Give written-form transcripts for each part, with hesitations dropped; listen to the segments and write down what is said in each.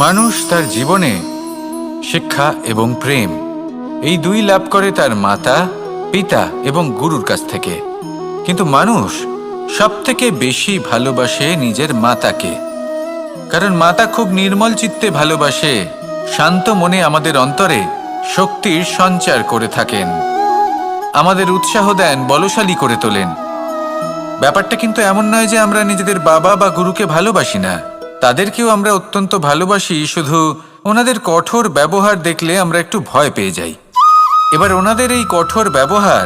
মানুষ তার জীবনে শিক্ষা এবং প্রেম এই দুই লাভ করে তার মাতা, পিতা এবং গুরুর কাছ থেকে। কিন্তু মানুষ সবথেকে বেশি ভালোবাসে নিজের মাতাকে, কারণ মাতা খুব নির্মল চিত্তে ভালোবাসে, শান্ত মনে আমাদের অন্তরে শক্তির সঞ্চার করে থাকেন, আমাদের উৎসাহ দেন, বলশালী করে তোলেন। ব্যাপারটা কিন্তু এমন নয় যে আমরা নিজেদের বাবা বা গুরুকে ভালোবাসি না, তাদেরকেও আমরা অত্যন্ত ভালোবাসি, শুধু ওনাদের কঠোর ব্যবহার দেখলে আমরা একটু ভয় পেয়ে যাই। এবার ওনাদের এই কঠোর ব্যবহার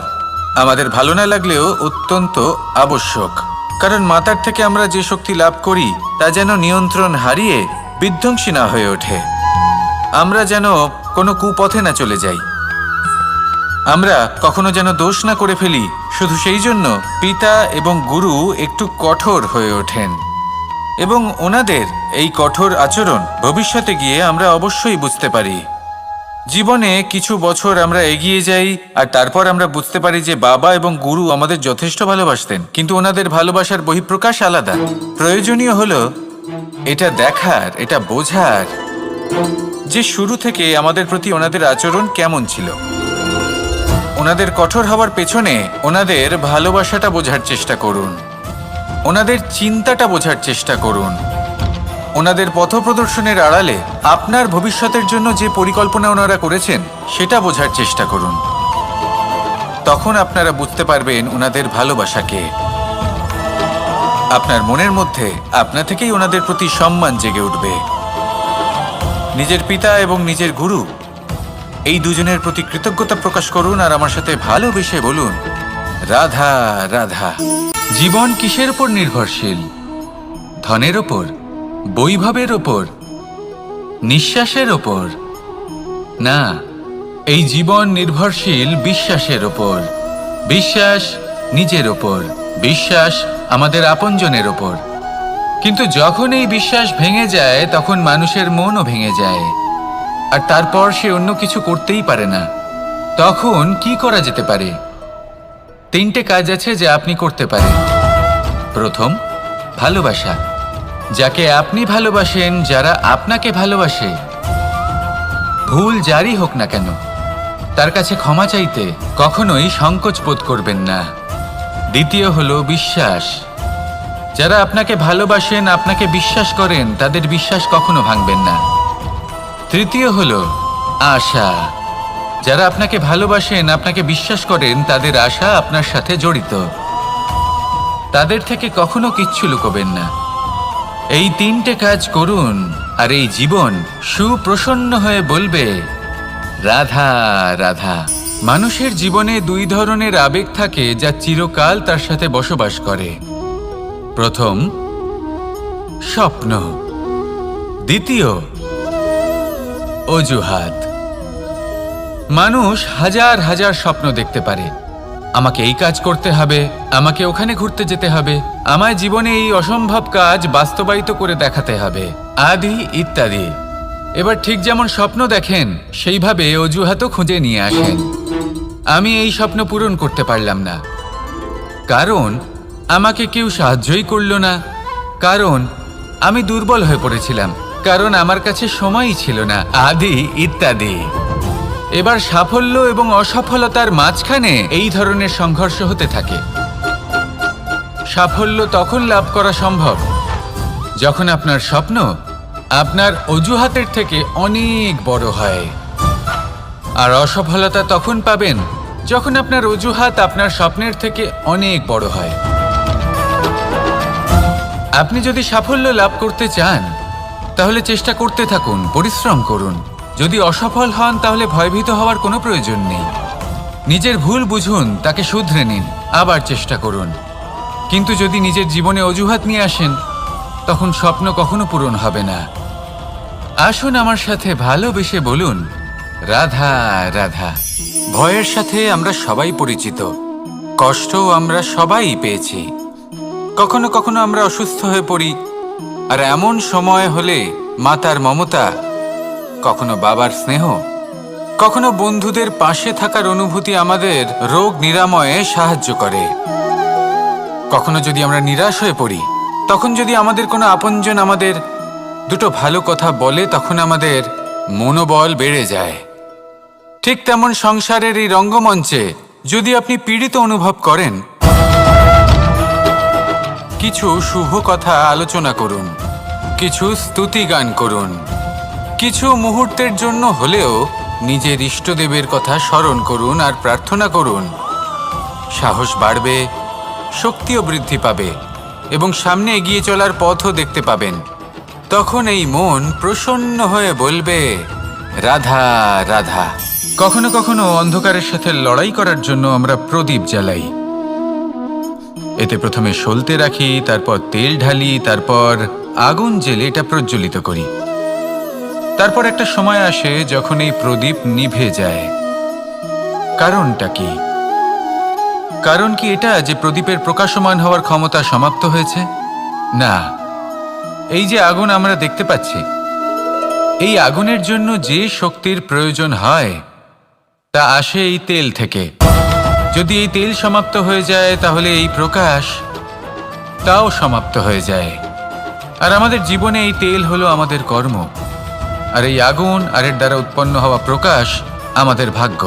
আমাদের ভালো না লাগলেও অত্যন্ত আবশ্যক, কারণ মাতার থেকে আমরা যে শক্তি লাভ করি তা যেন নিয়ন্ত্রণ হারিয়ে বিধ্বংসী না হয়ে ওঠে, আমরা যেন কোনো কুপথে না চলে যাই, আমরা কখনো যেন দোষ না করে ফেলি। শুধু সেই জন্য পিতা এবং গুরু একটু কঠোর হয়ে ওঠেন, এবং ওনাদের এই কঠোর আচরণ ভবিষ্যতে গিয়ে আমরা অবশ্যই বুঝতে পারি। জীবনে কিছু বছর আমরা এগিয়ে যাই আর তারপর আমরা বুঝতে পারি যে বাবা এবং গুরু আমাদের যথেষ্ট ভালোবাসতেন, কিন্তু ওনাদের ভালোবাসার বহিঃপ্রকাশ আলাদা। প্রয়োজনীয় হলো এটা দেখার, এটা বোঝার যে শুরু থেকে আমাদের প্রতি ওনাদের আচরণ কেমন ছিল। ওনাদের কঠোর হওয়ার পেছনে ওনাদের ভালোবাসাটা বোঝার চেষ্টা করুন, ওনাদের চিন্তাটা বোঝার চেষ্টা করুন, ওনাদের পথপ্রদর্শনের আড়ালে আপনার ভবিষ্যতের জন্য যে পরিকল্পনা ওনারা করেছেন সেটা বোঝার চেষ্টা করুন। তখন আপনারা বুঝতে পারবেন ওনাদের ভালোবাসাকে। আপনার মনের মধ্যে আপনা থেকেই ওনাদের প্রতি সম্মান জেগে উঠবে। নিজের পিতা এবং নিজের গুরু এই দুজনের প্রতি কৃতজ্ঞতা প্রকাশ করুন আর আমার সাথে ভালোবেসে বলুন, রাধা রাধা। জীবন কিসের উপর নির্ভরশীল? ধনের ওপর, বৈভবের ওপর, নিঃশ্বাসের ওপর? না, এই জীবন নির্ভরশীল বিশ্বাসের ওপর। বিশ্বাস নিজের ওপর, বিশ্বাস আমাদের আপনজনের ওপর। কিন্তু যখন এই বিশ্বাস ভেঙে যায় তখন মানুষের মনও ভেঙে যায়, আর তারপর সে অন্য কিছু করতেই পারে না। তখন কি করা যেতে পারে? 3টে কাজ আছে যা আপনি করতে পারেন। প্রথম, ভালোবাসা। যাকে আপনি ভালোবাসেন, যারা আপনাকে ভালোবাসে, ভুল যারই হোক না কেন, তার কাছে ক্ষমা চাইতে কখনোই সংকোচ বোধ করবেন না। দ্বিতীয় হলো বিশ্বাস। যারা আপনাকে ভালোবাসেন, আপনাকে বিশ্বাস করেন, তাদের বিশ্বাস কখনো ভাঙবেন না। তৃতীয় হলো আশা। যারা আপনাকে ভালোবাসেন, আপনাকে বিশ্বাস করেন, তাদের আশা আপনার সাথে জড়িত, তাদের থেকে কখনো কিচ্ছু লুকোবেন না। এই 3টে কাজ করুন আর এই জীবন সুপ্রসন্ন হয়ে বলবে, রাধা রাধা। মানুষের জীবনে 2 ধরনের আবেগ থাকে যা চিরকাল তার সাথে বসবাস করে। প্রথম, স্বপ্ন। দ্বিতীয়, অজুহাত। মানুষ হাজার হাজার স্বপ্ন দেখতে পারে। আমাকে এই কাজ করতে হবে, আমাকে ওখানে ঘুরতে যেতে হবে, আমার জীবনে এই অসম্ভব কাজ বাস্তবায়িত করে দেখাতে হবে, আদি ইত্যাদি। এবার ঠিক যেমন স্বপ্ন দেখেন সেইভাবে অজুহাতও খুঁজে নিয়ে আসেন। আমি এই স্বপ্ন পূরণ করতে পারলাম না, কারণ আমাকে কেউ সাহায্যই করল না, কারণ আমি দুর্বল হয়ে পড়েছিলাম, কারণ আমার কাছে সময়ই ছিল না, আদি ইত্যাদি। এবার সাফল্য এবং অসফলতার মাঝখানে এই ধরনের সংঘর্ষ হতে থাকে। সাফল্য তখন লাভ করা সম্ভব যখন আপনার স্বপ্ন আপনার অজুহাতের থেকে অনেক বড় হয়, আর অসফলতা তখন পাবেন যখন আপনার অজুহাত আপনার স্বপ্নের থেকে অনেক বড় হয়। আপনি যদি সাফল্য লাভ করতে চান তাহলে চেষ্টা করতে থাকুন, পরিশ্রম করুন। যদি অসফল হন তাহলে ভয়ভীত হওয়ার কোনো প্রয়োজন নেই। নিজের ভুল বুঝুন, তাকে শুধরে নিন, আবার চেষ্টা করুন। কিন্তু যদি নিজের জীবনে অজুহাত নিয়ে আসেন তখন স্বপ্ন কখনো পূরণ হবে না। আসুন আমার সাথে ভালোবেসে বলুন, রাধা রাধা। ভয়ের সাথে আমরা সবাই পরিচিত, কষ্টও আমরা সবাই পেয়েছি। কখনো কখনো আমরা অসুস্থ হয়ে পড়ি, আর এমন সময় হলে মাতার মমতা, কখনো বাবার স্নেহ, কখনো বন্ধুদের পাশে থাকার অনুভূতি আমাদের রোগ নিরাময়ে সাহায্য করে। কখনো যদি আমরা নিরাশ হয়ে পড়ি, তখন যদি আমাদের কোনো আপনজন আমাদের দুটো ভালো কথা বলে, তখন আমাদের মনোবল বেড়ে যায়। ঠিক তেমন সংসারের এই রঙ্গমঞ্চে যদি আপনি পীড়িত অনুভব করেন, কিছু শুভ কথা আলোচনা করুন, কিছু স্তুতি গান করুন, কিছু মুহূর্তের জন্য হলেও নিজের ইষ্টদেবের কথা স্মরণ করুন আর প্রার্থনা করুন। সাহস বাড়বে, শক্তিও বৃদ্ধি পাবে এবং সামনে এগিয়ে চলার পথও দেখতে পাবেন। তখন এই মন প্রসন্ন হয়ে বলবে, রাধা রাধা। কখনো কখনো অন্ধকারের সাথে লড়াই করার জন্য আমরা প্রদীপ জ্বালাই। এতে প্রথমে সলতে রাখি, তারপর তেল ঢালি, তারপর আগুন জেলে এটা প্রজ্বলিত করি। তারপর একটা সময় আসে যখন এই প্রদীপ নিভে যায়। কারণটা কি? কারণ কি এটা যে প্রদীপের প্রকাশমান হওয়ার ক্ষমতা সমাপ্ত হয়েছে? না, এই যে আগুন আমরা দেখতে পাচ্ছি, এই আগুনের জন্য যে শক্তির প্রয়োজন হয় তা আসে এই তেল থেকে। যদি এই তেল সমাপ্ত হয়ে যায়, তাহলে এই প্রকাশ তাও সমাপ্ত হয়ে যায়। আর আমাদের জীবনে এই তেল হলো আমাদের কর্ম, আর এই আগুন আর এর দ্বারা উৎপন্ন হওয়া প্রকাশ আমাদের ভাগ্য।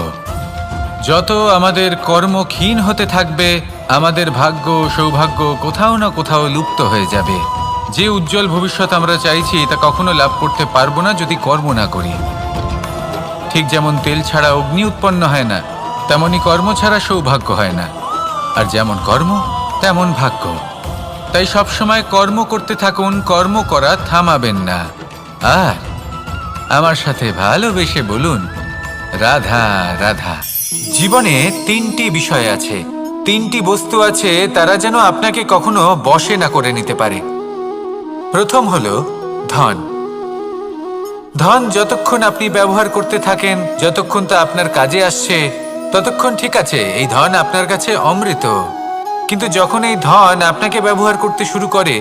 যত আমাদের কর্ম ক্ষীণ হতে থাকবে, আমাদের ভাগ্য সৌভাগ্য কোথাও না কোথাও লুপ্ত হয়ে যাবে। যে উজ্জ্বল ভবিষ্যৎ আমরা চাইছি তা কখনো লাভ করতে পারবো না যদি কর্ম না করি। ঠিক যেমন তেল ছাড়া অগ্নি উৎপন্ন হয় না, তেমনই কর্ম ছাড়া সৌভাগ্য হয় না। আর যেমন কর্ম তেমন ভাগ্য। তাই সবসময় কর্ম করতে থাকুন, কর্ম করা থামাবেন না। আর আমার সাথে ভালোবেসে বলুন, রাধা রাধা। জীবনে তিনটি বিষয় আছে, তিনটি বস্তু আছে, তারা যেন আপনাকে কখনো বশে না করে নিতে পারে। প্রথম হলো ধন। ধন যতক্ষণ আপনি ব্যবহার করতে থাকেন, যতক্ষণ তা আপনার কাজে আসছে, ততক্ষণ ঠিক আছে, এই ধন আপনার কাছে অমৃত। কিন্তু যখন এই ধন আপনাকে ব্যবহার করতে শুরু করে,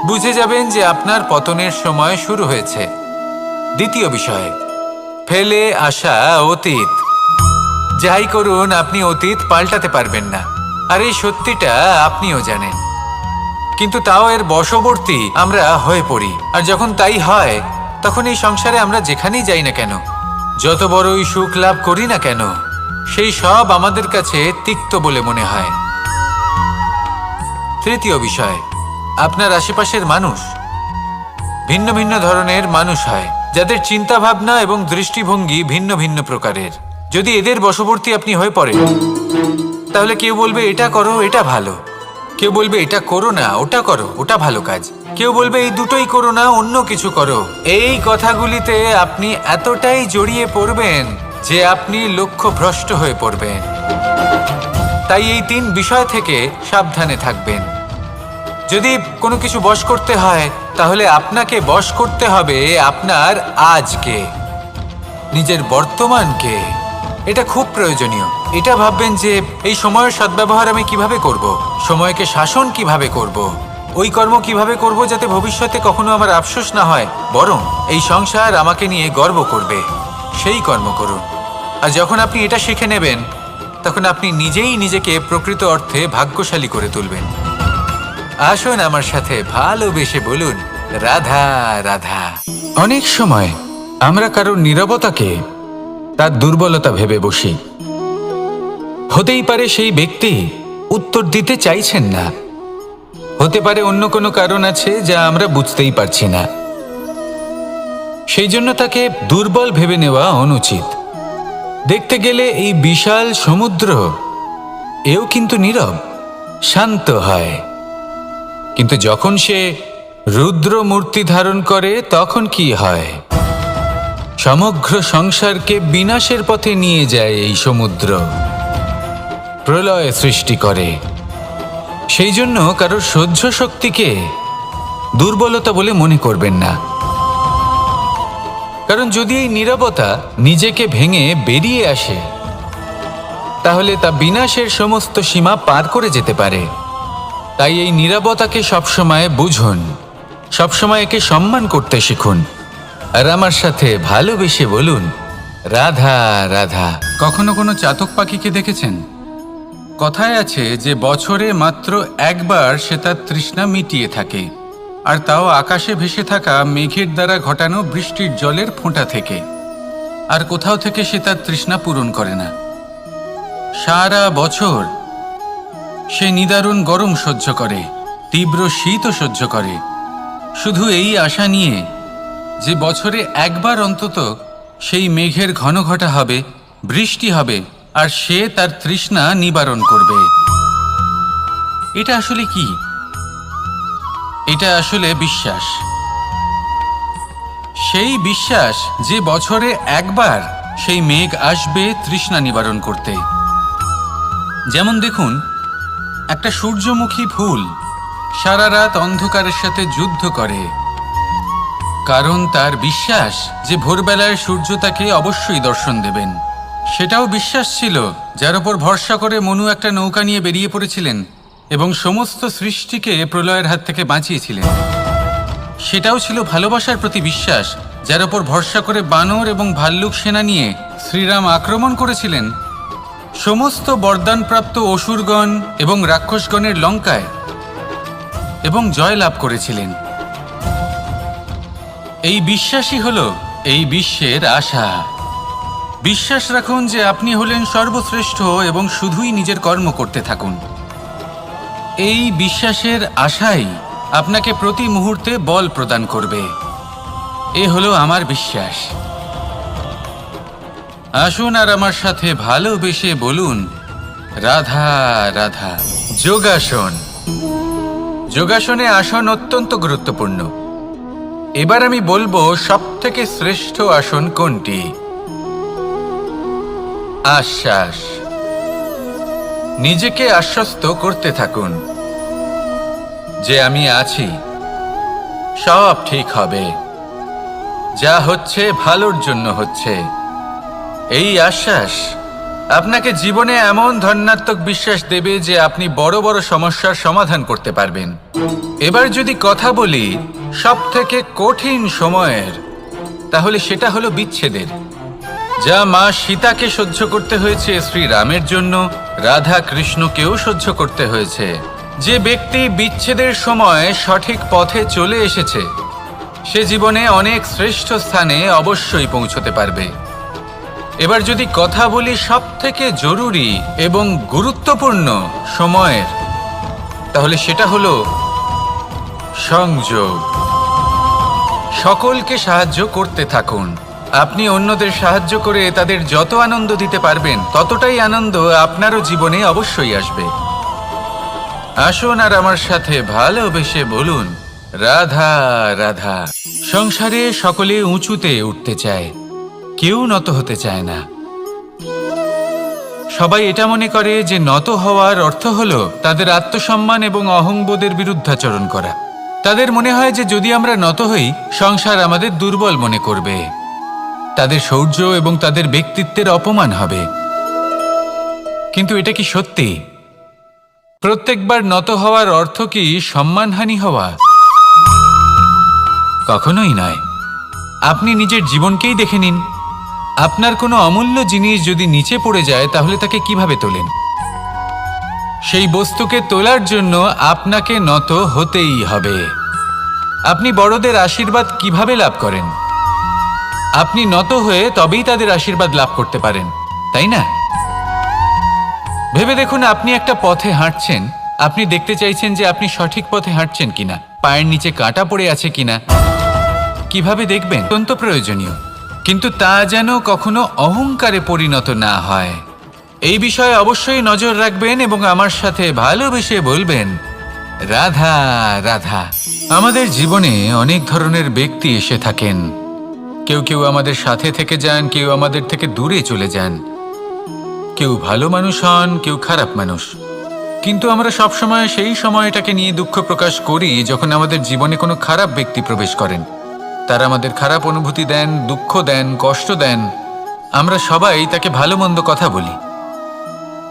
বুঝে যাবেন যে আপনার পতনের সময় শুরু হয়েছে। দ্বিতীয় বিষয়, ফেলে আসা অতীত। যাই করুন, আপনি অতীত পাল্টাতে পারবেন না, আর এই সত্যিটা আপনিও জানেন। কিন্তু তাও এর বশবর্তী আমরা হয়ে পড়ি। আর যখন তাই হয়, তখন এই সংসারে আমরা যেখানেই যাই না কেন, যত বড়ই সুখ লাভ করি না কেন, সেই সব আমাদের কাছে তিক্ত বলে মনে হয়। তৃতীয় বিষয়, আপনার আশেপাশের মানুষ ভিন্ন ভিন্ন ধরনের মানুষ হয়, যাদের চিন্তা ভাবনা এবং দৃষ্টিভঙ্গি ভিন্ন ভিন্ন প্রকারের। যদি এদের বশবর্তী আপনি হয়ে পড়েন, তাহলে কেউ বলবে এটা করো, এটা ভালো। কেউ বলবে এটা করো না, ওটা করো, ওটা ভালো কাজ। কেউ বলবে এই দুটোই করো না, অন্য কিছু করো। এই কথাগুলিতে আপনি এতটাই জড়িয়ে পড়বেন যে আপনি লক্ষ্যভ্রষ্ট হয়ে পড়বেন। তাই এই তিন বিষয় থেকে সাবধানে থাকবেন। যদি কোনো কিছু বশ করতে হয়, তাহলে আপনাকে বশ করতে হবে আপনার আজকে, নিজের বর্তমানকে। এটা খুব প্রয়োজনীয়। এটা ভাববেন যে এই সময়ের সদ্ব্যবহার আমি কিভাবে করব, সময়কে শাসন কিভাবে করব, ওই কর্ম কিভাবে করব যাতে ভবিষ্যতে কখনো আমার আফসোস না হয়, বরং এই সংসার আমাকে নিয়ে গর্ব করবে, সেই কর্ম করুন। আর যখন আপনি এটা শিখে নেবেন, তখন আপনি নিজেই নিজেকে প্রকৃত অর্থে ভাগ্যশালী করে তুলবেন। আসুন আমার সাথে ভালোবেসে বলুন, রাধা রাধা। অনেক সময় আমরা কারোর নীরবতাকে তার দুর্বলতা ভেবে বসি। হতেই পারে সেই ব্যক্তি উত্তর দিতে চাইছেন না, হতে পারে অন্য কোনো কারণ আছে যা আমরা বুঝতেই পারছি না। সেই জন্য তাকে দুর্বল ভেবে নেওয়া অনুচিত। দেখতে গেলে এই বিশাল সমুদ্র এও কিন্তু নীরব, শান্ত হয়। কিন্তু যখন সে রুদ্র মূর্তি ধারণ করে, তখন কি হয়? সমগ্র সংসারকে বিনাশের পথে নিয়ে যায় এই সমুদ্র, প্রলয় সৃষ্টি করে। সেই জন্য কারোর সহ্য শক্তিকে দুর্বলতা বলে মনে করবেন না। কারণ যদি এই নীরবতা নিজেকে ভেঙে বেরিয়ে আসে, তাহলে তা বিনাশের সমস্ত সীমা পার করে যেতে পারে। তাই এই নীরবতাকে সবসময় বুঝুন, সবসময় একে সম্মান করতে শিখুন। আর আমার সাথে ভালোবেসে বলুন, রাধা রাধা। কখনো কোনো চাতক পাখিকে দেখেছেন? কথায় আছে যে বছরে মাত্র একবার সে তার তৃষ্ণা মিটিয়ে থাকে, আর তাও আকাশে ভেসে থাকা মেঘের দ্বারা ঘটানো বৃষ্টির জলের ফোঁটা থেকে। আর কোথাও থেকে সে তার তৃষ্ণা পূরণ করে না। সারা বছর সে নিদারুণ গরম সহ্য করে, তীব্র শীতও সহ্য করে, শুধু এই আশা নিয়ে যে বছরে একবার অন্তত সেই মেঘের ঘন ঘটা হবে, বৃষ্টি হবে, আর সে তার তৃষ্ণা নিবারণ করবে। এটা আসলে কি? এটা আসলে বিশ্বাস। সেই বিশ্বাস যে বছরে একবার সেই মেঘ আসবে তৃষ্ণা নিবারণ করতে। যেমন দেখুন, একটা সূর্যমুখী ফুল সারা রাত অন্ধকারের সাথে যুদ্ধ করে, কারণ তার বিশ্বাস যে ভোরবেলায় সূর্য তাকে অবশ্যই দর্শন দেবেন। সেটাও বিশ্বাস ছিল যার উপর ভরসা করে মনু একটা নৌকা নিয়ে বেরিয়ে পড়েছিলেন এবং সমস্ত সৃষ্টিকে প্রলয়ের হাত থেকে বাঁচিয়েছিলেন। সেটাও ছিল ভালোবাসার প্রতি বিশ্বাস যার উপর ভরসা করে বানর এবং ভাল্লুক সেনা নিয়ে শ্রীরাম আক্রমণ করেছিলেন সমস্ত বরদানপ্রাপ্ত অসুরগণ এবং রাক্ষসগণের লঙ্কায় এবং জয় লাভ করেছিলেন। এই বিশ্বাসই হল এই বিশ্বের আশা। বিশ্বাস রাখুন যে আপনি হলেন সর্বশ্রেষ্ঠ এবং শুধুই নিজের কর্ম করতে থাকুন। এই বিশ্বাসের আশাই আপনাকে প্রতি মুহূর্তে বল প্রদান করবে। এ হলো আমার বিশ্বাস। আসুন আর আমার সাথে ভালোবেসে বলুন, রাধা রাধা। যোগাসন। যোগাসনে আসন অত্যন্ত গুরুত্বপূর্ণ। এবার আমি বলবো সবথেকে শ্রেষ্ঠ আসন কোনটি। আশ্বাস। নিজেকে আশ্বস্ত করতে থাকুন যে আমি আছি, সব ঠিক হবে, যা হচ্ছে ভালোর জন্য হচ্ছে। এই আশ্বাস আপনাকে জীবনে এমন ধন্যাত্মক বিশ্বাস দেবে যে আপনি বড় বড় সমস্যার সমাধান করতে পারবেন। এবার যদি কথা বলি সবথেকে কঠিন সময়ের, তাহলে সেটা হলো বিচ্ছেদের। যা মা সীতাকে সহ্য করতে হয়েছে শ্রীরামের জন্য, রাধা কৃষ্ণকেও সহ্য করতে হয়েছে। যে ব্যক্তি বিচ্ছেদের সময় সঠিক পথে চলে এসেছে সে জীবনে অনেক শ্রেষ্ঠ স্থানে অবশ্যই পৌঁছতে পারবে। এবার যদি কথা বলি সবথেকে জরুরি এবং গুরুত্বপূর্ণ সময়ের, তাহলে সেটা হলো সংযোগ। সকলকে সাহায্য করতে থাকুন। আপনি অন্যদের সাহায্য করে তাদের যত আনন্দ দিতে পারবেন ততটাই আনন্দ আপনারও জীবনে অবশ্যই আসবে। আসুন আর আমার সাথে ভালোবেসে বলুন, রাধা রাধা। সংসারে সকলে উঁচুতে উঠতে চায়, কেউ নত হতে চায় না। সবাই এটা মনে করে যে নত হওয়ার অর্থ হলো তাদের আত্মসম্মান এবং অহংবোধের বিরুদ্ধাচরণ করা। তাদের মনে হয় যে যদি আমরা নত হই সংসার আমাদের দুর্বল মনে করবে, তাদের শৌর্য এবং তাদের ব্যক্তিত্বের অপমান হবে। কিন্তু এটা কি সত্যি? প্রত্যেকবার নত হওয়ার অর্থ কি সম্মানহানি হওয়া? কখনোই নয়। আপনি নিজের জীবনকেই দেখে নিন। আপনার কোনো অমূল্য জিনিস যদি নিচে পড়ে যায় তাহলে তাকে কিভাবে তোলেন? সেই বস্তুকে তোলার জন্য আপনাকে নত হতেই হবে। আপনি বড়দের আশীর্বাদ কিভাবে লাভ করেন? আপনি নত হয়ে তবেই তাদের আশীর্বাদ লাভ করতে পারেন, তাই না? ভেবে দেখুন, আপনি একটা পথে হাঁটছেন, আপনি দেখতে চাইছেন যে আপনি সঠিক পথে হাঁটছেন কিনা, পায়ের নিচে কাঁটা পড়ে আছে কিনা। কিভাবে দেখবেন? অত্যন্ত প্রয়োজনীয়, কিন্তু তা যেন কখনো অহংকারে পরিণত না হয়। এই বিষয়ে অবশ্যই নজর রাখবেন এবং আমার সাথে ভালোবেসে বলবেন, রাধা রাধা। আমাদের জীবনে অনেক ধরনের ব্যক্তি এসে থাকেন। কেউ কেউ আমাদের সাথে থেকে যান, কেউ আমাদের থেকে দূরে চলে যান। কেউ ভালো মানুষ হন, কেউ খারাপ মানুষ। কিন্তু আমরা সবসময় সেই সময়টাকে নিয়ে দুঃখ প্রকাশ করি যখন আমাদের জীবনে কোনো খারাপ ব্যক্তি প্রবেশ করেন। তারা আমাদের খারাপ অনুভূতি দেন, দুঃখ দেন, কষ্ট দেন। আমরা সবাই তাকে ভালো মন্দ কথা বলি।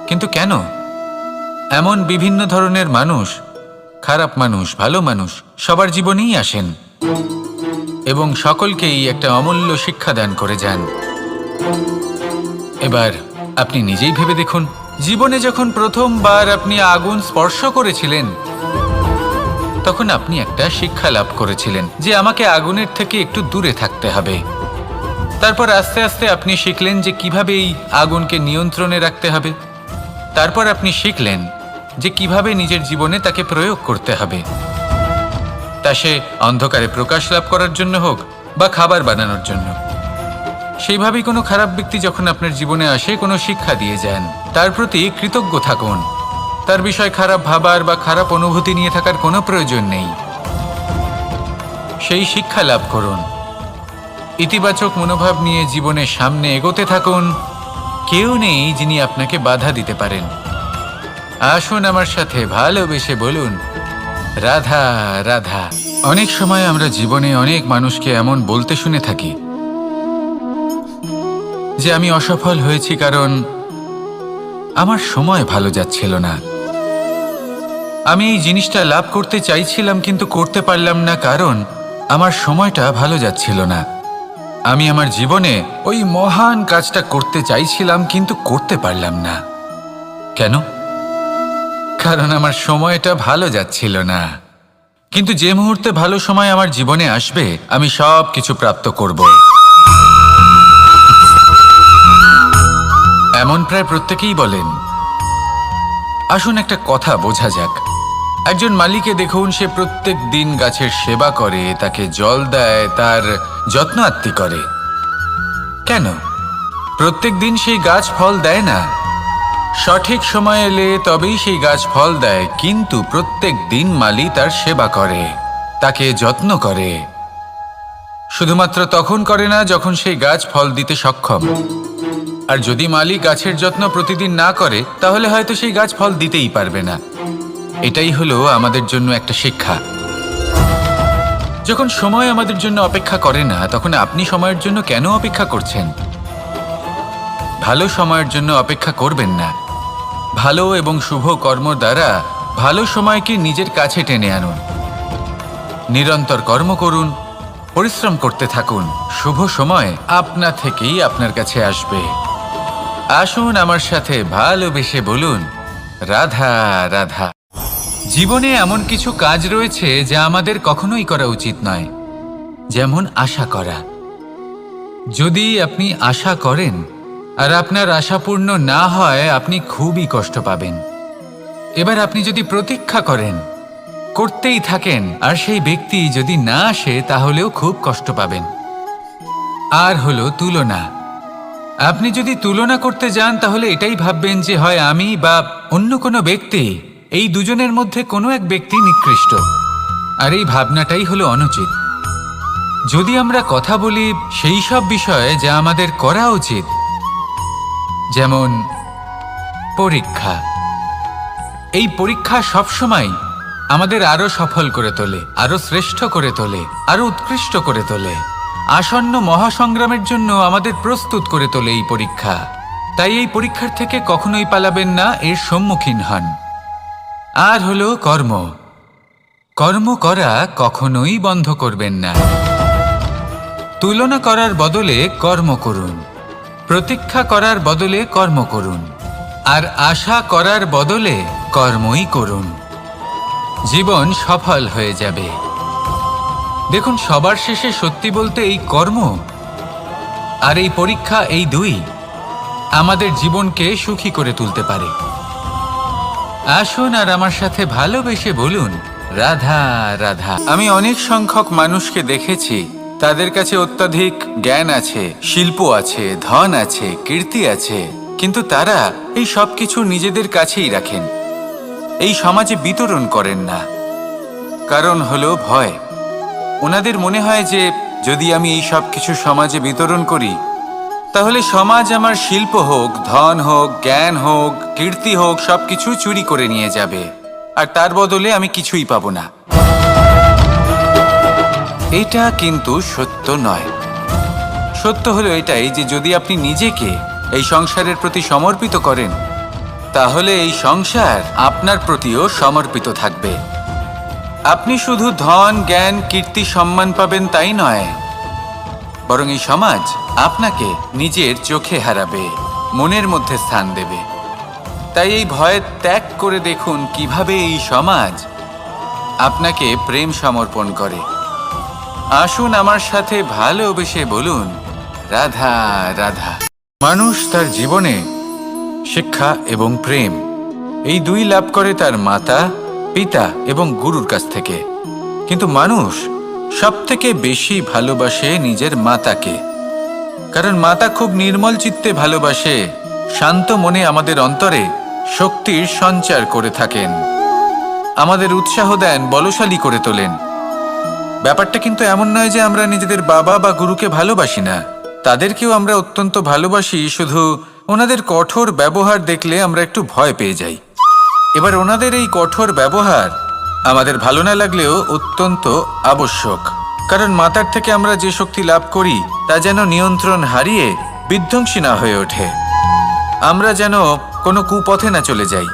কিন্তু কেন? এমন বিভিন্ন ধরনের মানুষ, খারাপ মানুষ, ভালো মানুষ সবার জীবনেই আসেন এবং সকলকেই একটা অমূল্য শিক্ষা দান করে যান। এবার আপনি নিজেই ভেবে দেখুন জীবনে যখন প্রথমবার আপনি আগুন স্পর্শ করেছিলেন, তখন আপনি একটা শিক্ষা লাভ করেছিলেন যে আমাকে আগুনের থেকে একটু দূরে থাকতে হবে। তারপর আস্তে আস্তে আপনি শিখলেন যে কিভাবে এই আগুনকে নিয়ন্ত্রণে রাখতে হবে। তারপর আপনি শিখলেন যে কিভাবে নিজের জীবনে তাকে প্রয়োগ করতে হবে, তা সে অন্ধকারে প্রকাশ লাভ করার জন্য হোক বা খাবার বানানোর জন্য। সেইভাবেই কোনো খারাপ ব্যক্তি যখন আপনার জীবনে আসে কোনো শিক্ষা দিয়ে যান, তার প্রতি কৃতজ্ঞ থাকুন। তার বিষয় খারাপ ভাবার বা খারাপ অনুভূতি নিয়ে থাকার কোনো প্রয়োজন নেই। সেই শিক্ষা লাভ করুন, ইতিবাচক মনোভাব নিয়ে জীবনের সামনে এগোতে থাকুন। কেউ নেই যিনি আপনাকে বাধা দিতে পারেন। আসুন আমার সাথে ভালোবেসে বলুন, রাধা রাধা। অনেক সময় আমরা জীবনে অনেক মানুষকে এমন বলতে শুনে থাকি যে আমি অসফল হয়েছি কারণ আমার সময় ভালো যাচ্ছিল না। আমি এই জিনিসটা লাভ করতে চাইছিলাম কিন্তু করতে পারলাম না কারণ আমার সময়টা ভালো যাচ্ছিল না। আমি আমার জীবনে ওই মহান কাজটা করতে চাইছিলাম কিন্তু করতে পারলাম না। কেন? কারণ আমার সময়টা ভালো যাচ্ছিল না। কিন্তু যে মুহূর্তে ভালো সময় আমার জীবনে আসবে, আমি সব কিছু প্রাপ্ত করব। এমন প্রায় প্রত্যেকেই বলেন। আসুন একটা কথা বোঝা যাক। একজন মালিকে দেখুন, সে প্রত্যেক দিন গাছের সেবা করে, তাকে জল দেয়, তার যত্ন আত্তি করে। কেন? প্রত্যেক দিন সেই গাছ ফল দেয় না। সঠিক সময় এলে তবেই সেই গাছ ফল দেয়, কিন্তু প্রত্যেক দিন মালি তার সেবা করে, তাকে যত্ন করে। শুধুমাত্র তখন করে না যখন সেই গাছ ফল দিতে সক্ষম। আর যদি মালি গাছের যত্ন প্রতিদিন না করে, তাহলে হয়তো সেই গাছ ফল দিতেই পারবে না। এটাই হলো আমাদের জন্য একটা শিক্ষা। যখন সময় আমাদের জন্য অপেক্ষা করে না, তখন আপনি সময়ের জন্য কেন অপেক্ষা করছেন? ভালো সময়ের জন্য অপেক্ষা করবেন না। ভালো এবং শুভ কর্ম দ্বারা ভালো সময়কে নিজের কাছে টেনে আনুন। নিরন্তর কর্ম করুন, পরিশ্রম করতে থাকুন। শুভ সময় আপনা থেকেই আপনার কাছে আসবে। আসুন আমার সাথে ভালোবেসে বলুন, রাধা রাধা। জীবনে এমন কিছু কাজ রয়েছে যা আমাদের কখনোই করা উচিত নয়, যেমন আশা করা। যদি আপনি আশা করেন আর আপনার আশা পূর্ণ না হয়, আপনি খুবই কষ্ট পাবেন। এবার আপনি যদি প্রতীক্ষা করেন, করতেই থাকেন, আর সেই ব্যক্তি যদি না আসে, তাহলেও খুব কষ্ট পাবেন। আর হলো তুলনা। আপনি যদি তুলনা করতে যান, তাহলে এটাই ভাববেন যে হয় আমি বা অন্য কোনো ব্যক্তি, এই দুজনের মধ্যে কোনো এক ব্যক্তি নিকৃষ্ট। আর এই ভাবনাটাই হলো অনুচিত। যদি আমরা কথা বলি সেই সব বিষয়ে যা আমাদের করা উচিত, যেমন পরীক্ষা। এই পরীক্ষা সবসময় আমাদের আরো সফল করে তোলে, আরো শ্রেষ্ঠ করে তোলে, আরো উৎকৃষ্ট করে তোলে। আসন্ন মহাসংগ্রামের জন্য আমাদের প্রস্তুত করে তোলে এই পরীক্ষা। তাই এই পরীক্ষার থেকে কখনোই পালাবেন না, এর সম্মুখীন হন। আর হলো কর্ম। কর্ম করা কখনোই বন্ধ করবেন না। তুলনা করার বদলে কর্ম করুন, প্রতীক্ষা করার বদলে কর্ম করুন, আর আশা করার বদলে কর্মই করুন। জীবন সফল হয়ে যাবে। দেখুন, সবার শেষে সত্যি বলতে এই কর্ম আর এই পরীক্ষা, এই দুই আমাদের জীবনকে সুখী করে তুলতে পারে। আসুন আর আমার সাথে ভালোবেসে বলুন, রাধা রাধা। আমি অনেক সংখ্যক মানুষকে দেখেছি, তাদের কাছে অত্যাধিক জ্ঞান আছে, শিল্প আছে, ধন আছে, কীর্তি আছে, কিন্তু তারা এই সব কিছু নিজেদের কাছেই রাখেন, এই সমাজে বিতরণ করেন না। কারণ হলো ভয়। ওনাদের মনে হয় যে যদি আমি এই সব কিছু সমাজে বিতরণ করি, তাহলে সমাজ আমার শিল্প হোক, ধন হোক, জ্ঞান হোক, কীর্তি হোক, সবকিছু চুরি করে নিয়ে যাবে, আর তার বদলে আমি কিছুই পাবো না। এটা কিন্তু সত্য নয়। সত্য হলো এটাই যে যদি আপনি নিজেকে এই সংসারের প্রতি সমর্পিত করেন, তাহলে এই সংসার আপনার প্রতিও সমর্পিত থাকবে। আপনি শুধু ধন, জ্ঞান, কীর্তি, সম্মান পাবেন তাই নয়, বরং এই সমাজ আপনাকে নিজের চোখে হারাবে, মনের মধ্যে স্থান দেবে। তাই এই ভয় ত্যাগ করে দেখুন কিভাবে এই সমাজ আপনাকে প্রেম সমর্পণ করে। আসুন আমার সাথে ভালোবেসে বলুন, রাধা রাধা। মানুষ তার জীবনে শিক্ষা এবং প্রেম এই দুই লাভ করে তার মাতা, পিতা এবং গুরুর কাছ থেকে। কিন্তু মানুষ সবথেকে বেশি ভালোবাসে নিজের মাতাকে, কারণ মাতা খুব নির্মল চিত্তে ভালোবাসে, শান্ত মনে আমাদের অন্তরে শক্তির সঞ্চার করে থাকেন, আমাদের উৎসাহ দেন, বলশালী করে তোলেন। ব্যাপারটা কিন্তু এমন নয় যে আমরা নিজেদের বাবা বা গুরুকে ভালোবাসি না, তাদেরকেও আমরা অত্যন্ত ভালোবাসি, শুধু ওনাদের কঠোর ব্যবহার দেখলে আমরা একটু ভয় পেয়ে যাই। এবার ওনাদের এই কঠোর ব্যবহার আমাদের ভালো না লাগলেও অত্যন্ত আবশ্যক, কারণ মাতার থেকে আমরা যে শক্তি লাভ করি তা যেন নিয়ন্ত্রণ হারিয়ে বিধ্বংসী না হয়ে ওঠে, আমরা যেন কোনো কুপথে না চলে যাই,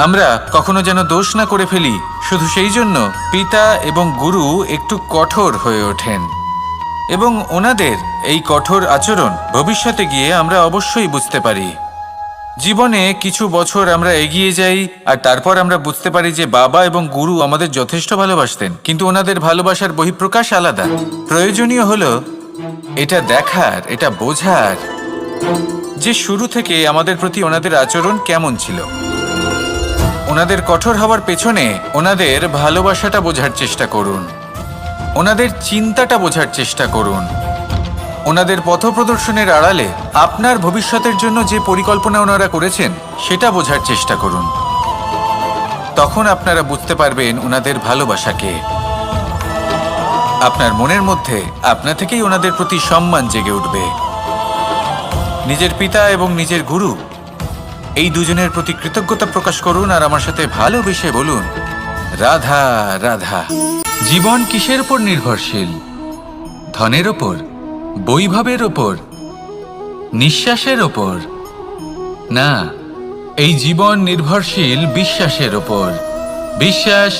আমরা কখনো যেন দোষ না করে ফেলি। শুধু সেই জন্য পিতা এবং গুরু একটু কঠোর হয়ে ওঠেন, এবং ওনাদের এই কঠোর আচরণ ভবিষ্যতে গিয়ে আমরা অবশ্যই বুঝতে পারি। জীবনে কিছু বছর আমরা এগিয়ে যাই আর তারপর আমরা বুঝতে পারি যে বাবা এবং গুরু আমাদের যথেষ্ট ভালোবাসতেন, কিন্তু ওনাদের ভালোবাসার বহিঃপ্রকাশ আলাদা। প্রয়োজনীয় হলো এটা দেখার, এটা বোঝার যে শুরু থেকে আমাদের প্রতি ওনাদের আচরণ কেমন ছিল। ওনাদের কঠোর হওয়ার পেছনে ওনাদের ভালোবাসাটা বোঝার চেষ্টা করুন, ওনাদের চিন্তাটা বোঝার চেষ্টা করুন, ওনাদের পথপ্রদর্শনের আড়ালে আপনার ভবিষ্যতের জন্য যে পরিকল্পনা ওনারা করেছেন সেটা বোঝার চেষ্টা করুন। তখন আপনারা বুঝতে পারবেন ওনাদের ভালোবাসাকে। আপনার মনের মধ্যে আপনা থেকেই ওনাদের প্রতি সম্মান জেগে উঠবে। নিজের পিতা এবং নিজের গুরু এই দুজনের প্রতি কৃতজ্ঞতা প্রকাশ করুন আর আমার সাথে ভালোবেসে বলুন, রাধা রাধা। জীবন কিসের উপর নির্ভরশীল? ধনের ওপর, বৈভবের ওপর, নিঃশ্বাসের ওপর? না, এই জীবন নির্ভরশীল বিশ্বাসের ওপর। বিশ্বাস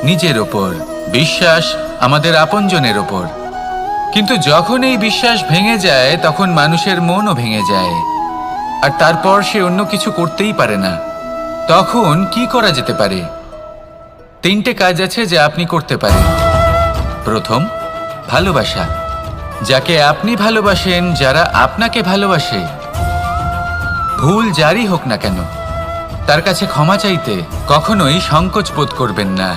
নিজের ওপর, বিশ্বাস আমাদের আপনজনের ওপর। কিন্তু যখন এই বিশ্বাস ভেঙে যায় তখন মানুষের মনও ভেঙে যায়, আর তারপর সে অন্য কিছু করতেই পারে না। তখন কি করা যেতে পারে? 3টে কাজ আছে যা আপনি করতে পারেন। প্রথম, ভালোবাসা। যাকে আপনি ভালোবাসেন, যারা আপনাকে ভালোবাসে, ভুল যারই হোক না কেন, তার কাছে ক্ষমা চাইতে কখনোই সংকোচ বোধ করবেন না।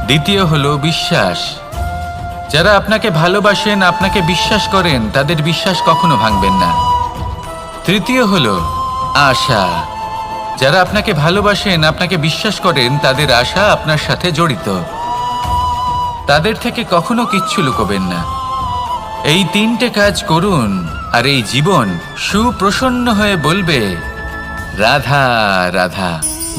দ্বিতীয় হলো বিশ্বাস। যারা আপনাকে ভালোবাসেন, আপনাকে বিশ্বাস করেন, তাদের বিশ্বাস কখনো ভাঙবেন না। তৃতীয় হলো আশা। যারা আপনাকে ভালোবাসেন, আপনাকে বিশ্বাস করেন, তাদের আশা আপনার সাথে জড়িত, তাদের থেকে কখনো কিচ্ছু লুকোবেন না। এই 3টে কাজ করুন আর এই জীবন সুপ্রসন্ন হয়ে বলবে, রাধা রাধা।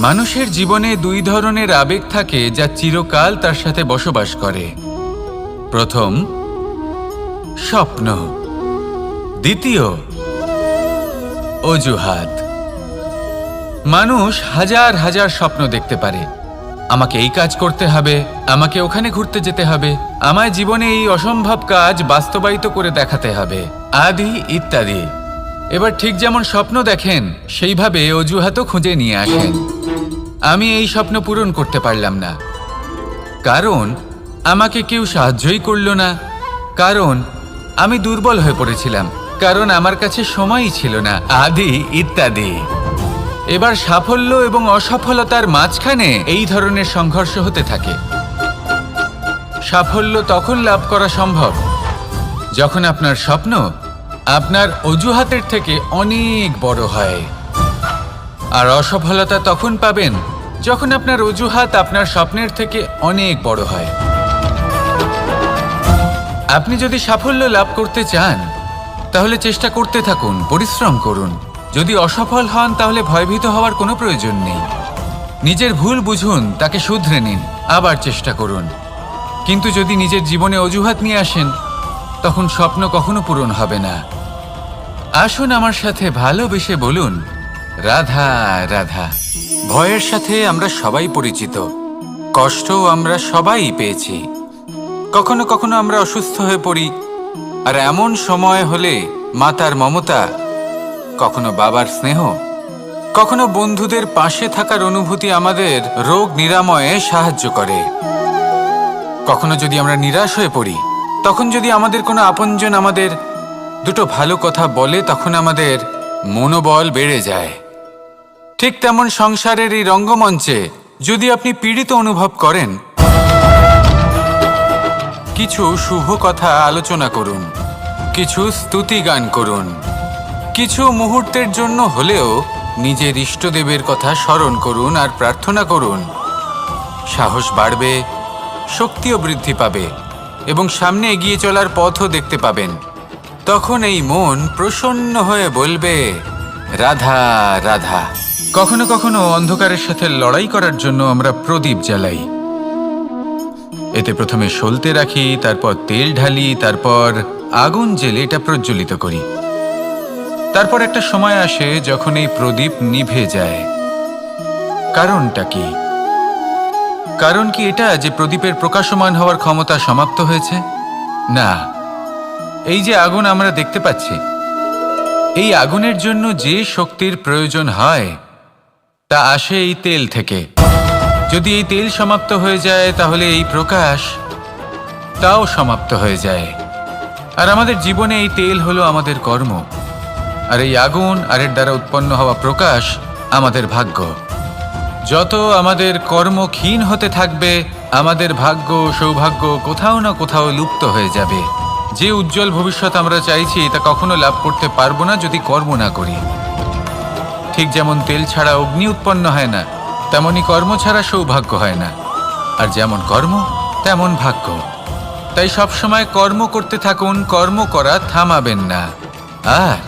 মানুষের জীবনে 2 ধরনের আবেগ থাকে যা চিরকাল তার সাথে বসবাস করে। প্রথম, স্বপ্ন। দ্বিতীয়, অজুহাত। মানুষ হাজার হাজার স্বপ্ন দেখতে পারে। আমাকে এই কাজ করতে হবে, আমাকে ওখানে ঘুরতে যেতে হবে, আমায় জীবনে এই অসম্ভব কাজ বাস্তবায়িত করে দেখাতে হবে, আদি ইত্যাদি। এবার ঠিক যেমন স্বপ্ন দেখেন সেইভাবে অজুহাতও খুঁজে নিয়ে আসেন। আমি এই স্বপ্ন পূরণ করতে পারলাম না, কারণ আমাকে কেউ সাহায্যই করল না, কারণ আমি দুর্বল হয়ে পড়েছিলাম, কারণ আমার কাছে সময়ই ছিল না, আদি ইত্যাদি। এবার সাফল্য এবং অসফলতার মাঝখানে এই ধরনের সংঘর্ষ হতে থাকে। সাফল্য তখন লাভ করা সম্ভব যখন আপনার স্বপ্ন আপনার অজুহাতের থেকে অনেক বড় হয়, আর অসফলতা তখন পাবেন যখন আপনার অজুহাত আপনার স্বপ্নের থেকে অনেক বড় হয়। আপনি যদি সাফল্য লাভ করতে চান তাহলে চেষ্টা করতে থাকুন, পরিশ্রম করুন। যদি অসফল হন তাহলে ভয়ভীত হওয়ার কোনো প্রয়োজন নেই। নিজের ভুল বুঝুন, তাকে শুধরে নিন, আবার চেষ্টা করুন। কিন্তু যদি নিজের জীবনে অজুহাত নিয়ে আসেন তখন স্বপ্ন কখনো পূরণ হবে না। আসুন আমার সাথে ভালোবেসে বলুন, রাধা রাধা। ভয়ের সাথে আমরা সবাই পরিচিত, কষ্টও আমরা সবাই পেয়েছি। কখনো কখনো আমরা অসুস্থ হয়ে পড়ি, আর এমন সময় হলে মাতার মমতা, কখনো বাবার স্নেহ, কখনো বন্ধুদের পাশে থাকার অনুভূতি আমাদের রোগ নিরাময়ে সাহায্য করে। কখনো যদি আমরা নিরাশ হয়ে পড়ি, তখন যদি আমাদের কোনো আপনজন আমাদের দুটো ভালো কথা বলে, তখন আমাদের মনোবল বেড়ে যায়। ঠিক তেমন সংসারের এই রঙ্গমঞ্চে যদি আপনি পীড়িত অনুভব করেন, কিছু শুভ কথা আলোচনা করুন, কিছু স্তুতি গান করুন, কিছু মুহূর্তের জন্য হলেও নিজের ইষ্টদেবের কথা স্মরণ করুন আর প্রার্থনা করুন। সাহস বাড়বে, শক্তিও বৃদ্ধি পাবে এবং সামনে এগিয়ে চলার পথও দেখতে পাবেন। তখন এই মন প্রসন্ন হয়ে বলবে, রাধা রাধা। কখনো কখনো অন্ধকারের সাথে লড়াই করার জন্য আমরা প্রদীপ জ্বালাই। এতে প্রথমে সলতে রাখি, তারপর তেল ঢালি, তারপর আগুন জেলে এটা প্রজ্বলিত করি। তারপর একটা সময় আসে যখন এই প্রদীপ নিভে যায়। কারণটা কি? কারণ কি এটা যে প্রদীপের প্রকাশমান হওয়ার ক্ষমতা সমাপ্ত হয়েছে? না, এই যে আগুন আমরা দেখতে পাচ্ছি, এই আগুনের জন্য যে শক্তির প্রয়োজন হয় তা আসে এই তেল থেকে। যদি এই তেল সমাপ্ত হয়ে যায়, তাহলে এই প্রকাশ তাও সমাপ্ত হয়ে যায়। আর আমাদের জীবনে এই তেল হলো আমাদের কর্ম, আর এই আগুন আর এর দ্বারা উৎপন্ন হওয়া প্রকাশ আমাদের ভাগ্য। যত আমাদের কর্ম ক্ষীণ হতে থাকবে, আমাদের ভাগ্য সৌভাগ্য কোথাও না কোথাও লুপ্ত হয়ে যাবে। যে উজ্জ্বল ভবিষ্যৎ আমরা চাইছি তা কখনো লাভ করতে পারবো না যদি কর্ম না করি। ঠিক যেমন তেল ছাড়া অগ্নি উৎপন্ন হয় না, তেমনি কর্ম ছাড়া সৌভাগ্য হয় না। আর যেমন কর্ম তেমন ভাগ্য। তাই সবসময় কর্ম করতে থাকুন, কর্ম করা থামাবেন না। আর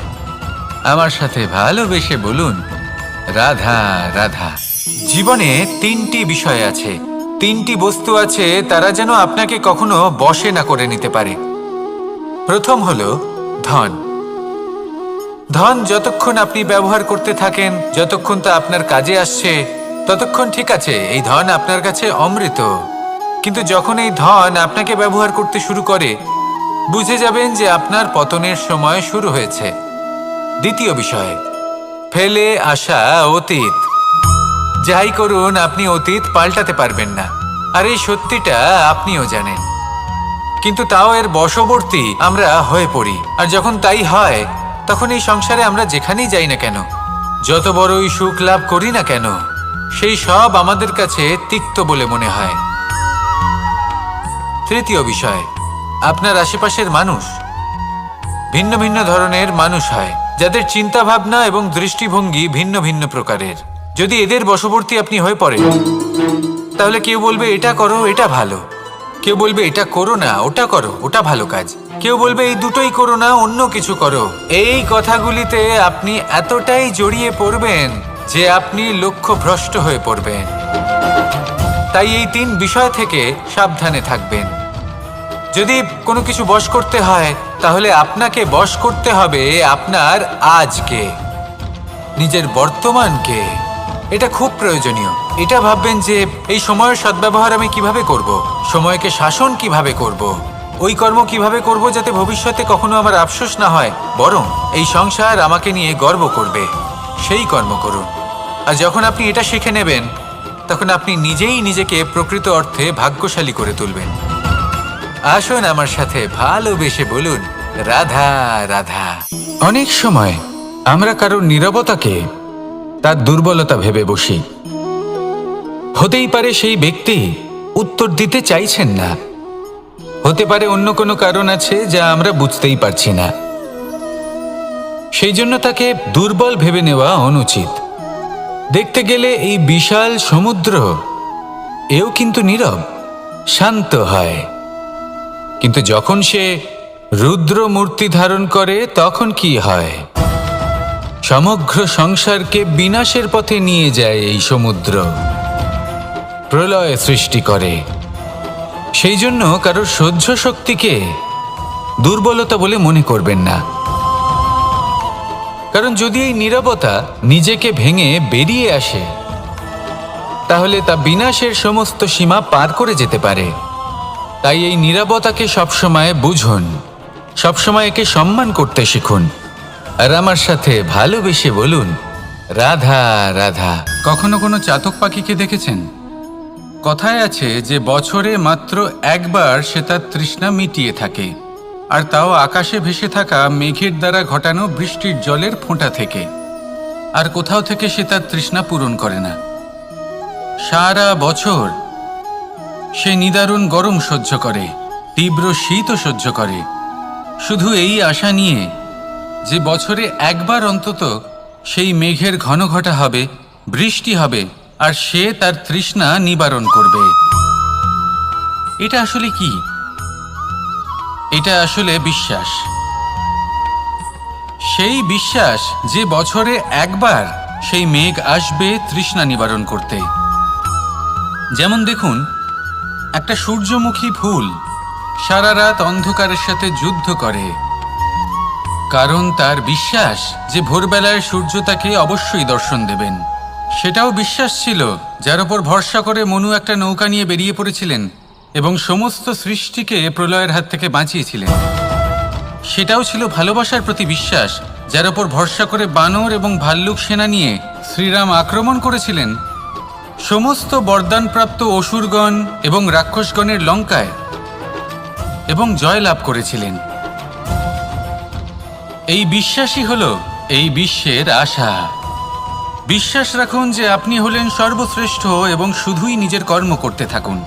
আমার সাথে ভালোবেসে বলুন, রাধা রাধা। জীবনে তিনটি বিষয় আছে, তিনটি বস্তু আছে, তারা যেন আপনাকে কখনো বশে না করে নিতে পারে। প্রথম হলো ধন। ধন যতক্ষণ আপনি ব্যবহার করতে থাকেন, যতক্ষণ তা আপনার কাজে আসছে, ততক্ষণ ঠিক আছে, এই ধন আপনার কাছে অমৃত। কিন্তু যখন এই ধন আপনাকে ব্যবহার করতে শুরু করে, বুঝে যাবেন যে আপনার পতনের সময় শুরু হয়েছে। দ্বিতীয় বিষয়, ফেলে আসা অতীত। যাই করুন, আপনি অতীত পাল্টাতে পারবেন না, আর এই সত্যিটা আপনিও জানেন। কিন্তু তাও এর বশবর্তী আমরা হয়ে পড়ি। আর যখন তাই হয়, তখন এই সংসারে আমরা যেখানেই যাই না কেন, যত বড়ই সুখ লাভ করি না কেন, সেই সব আমাদের কাছে তিক্ত বলে মনে হয়। তৃতীয় বিষয়, আপনার আশেপাশের মানুষ ভিন্ন ভিন্ন ধরনের মানুষ হয়, যাদের চিন্তা ভাবনা এবং দৃষ্টিভঙ্গি ভিন্ন ভিন্ন প্রকারের। যদি এদের বশবর্তী আপনি হয়ে পড়েন, তাহলে কেউ বলবে এটা করো, এটা ভালো। কেউ বলবে এটা করো না, ওটা করো, ওটা ভালো কাজ। কেউ বলবে এই দুটোই করো না, অন্য কিছু করো। এই কথাগুলিতে আপনি এতটাই জড়িয়ে পড়বেন যে আপনি লক্ষ্যভ্রষ্ট হয়ে পড়বেন। তাই এই তিন বিষয় থেকে সাবধানে থাকবেন। যদি কোনো কিছু বশ করতে হয়, তাহলে আপনাকে বশ করতে হবে আপনার আজকে, নিজের বর্তমানকে। এটা খুব প্রয়োজনীয়। এটা ভাববেন যে এই সময়ের সদ্ব্যবহার আমি কিভাবে করব, সময়কে শাসন কিভাবে করব, ওই কর্ম কিভাবে করব যাতে ভবিষ্যতে কখনো আমার আফসোস না হয়, বরং এই সংসার আমাকে নিয়ে গর্ব করবে, সেই কর্ম করুন। আর যখন আপনি এটা শিখে নেবেন, তখন আপনি নিজেই নিজেকে প্রকৃত অর্থে ভাগ্যশালী করে তুলবেন। আসুন আমার সাথে ভালোবেসে বলুন, রাধা রাধা। অনেক সময় আমরা কারোর নীরবতাকে তার দুর্বলতা ভেবে বসি। হতেই পারে সেই ব্যক্তি উত্তর দিতে চাইছেন না, হতে পারে অন্য কোনো কারণ আছে যা আমরা বুঝতেই পারছি না। সেই জন্য তাকে দুর্বল ভেবে নেওয়া অনুচিত। দেখতে গেলে এই বিশাল সমুদ্র এও কিন্তু নীরব, শান্ত হয়। কিন্তু যখন সে রুদ্র মূর্তি ধারণ করে, তখন কি হয়? সমগ্র সংসারকে বিনাশের পথে নিয়ে যায় এই সমুদ্র, প্রলয় সৃষ্টি করে। সেই জন্য কারোর সহ্য শক্তিকে দুর্বলতা বলে মনে করবেন না। কারণ যদি এই নীরবতা নিজেকে ভেঙে বেরিয়ে আসে, তাহলে তা বিনাশের সমস্ত সীমা পার করে যেতে পারে। তাই এই নীরবতাকে সবসময় বুঝুন, সবসময় একে সম্মান করতে শিখুন। আর আমার সাথে ভালোবেসে বলুন, রাধা রাধা। কখনো কোনো চাতক পাখিকে দেখেছেন? কথায় আছে যে বছরে মাত্র একবার সে তার তৃষ্ণা মিটিয়ে থাকে, আর তাও আকাশে ভেসে থাকা মেঘের দ্বারা ঘটানো বৃষ্টির জলের ফোঁটা থেকে। আর কোথাও থেকে সে তার তৃষ্ণা পূরণ করে না। সারা বছর সে নিদারুণ গরম সহ্য করে, তীব্র শীতও সহ্য করে, শুধু এই আশা নিয়ে যে বছরে একবার অন্তত সেই মেঘের ঘন ঘটা হবে, বৃষ্টি হবে, আর সে তার তৃষ্ণা নিবারণ করবে। এটা আসলে কি? এটা আসলে বিশ্বাস। সেই বিশ্বাস যে বছরে একবার সেই মেঘ আসবে তৃষ্ণা নিবারণ করতে। যেমন দেখুন, একটা সূর্যমুখী ফুল সারা রাত অন্ধকারের সাথে যুদ্ধ করে, কারণ তার বিশ্বাস যে ভোরবেলায় সূর্য তাকে অবশ্যই দর্শন দেবেন। সেটাও বিশ্বাস ছিল যার উপর ভরসা করে মনু একটা নৌকা নিয়ে বেরিয়ে পড়েছিলেন এবং সমস্ত সৃষ্টিকে প্রলয়ের হাত থেকে বাঁচিয়েছিলেন। সেটাও ছিল ভালোবাসার প্রতি বিশ্বাস যার উপর ভরসা করে বানর এবং ভাল্লুক সেনা নিয়ে শ্রীরাম আক্রমণ করেছিলেন সমস্ত বরদানপ্রাপ্ত অসুরগণ এবং রাক্ষসগণের লঙ্কায় এবং জয় লাভ করেছিলেন। এই বিশ্বাসই হলো এই বিশ্বের আশা। বিশ্বাস রাখুন যে আপনি হলেন সর্বশ্রেষ্ঠ এবং শুধুই নিজের কর্ম করতে থাকুন।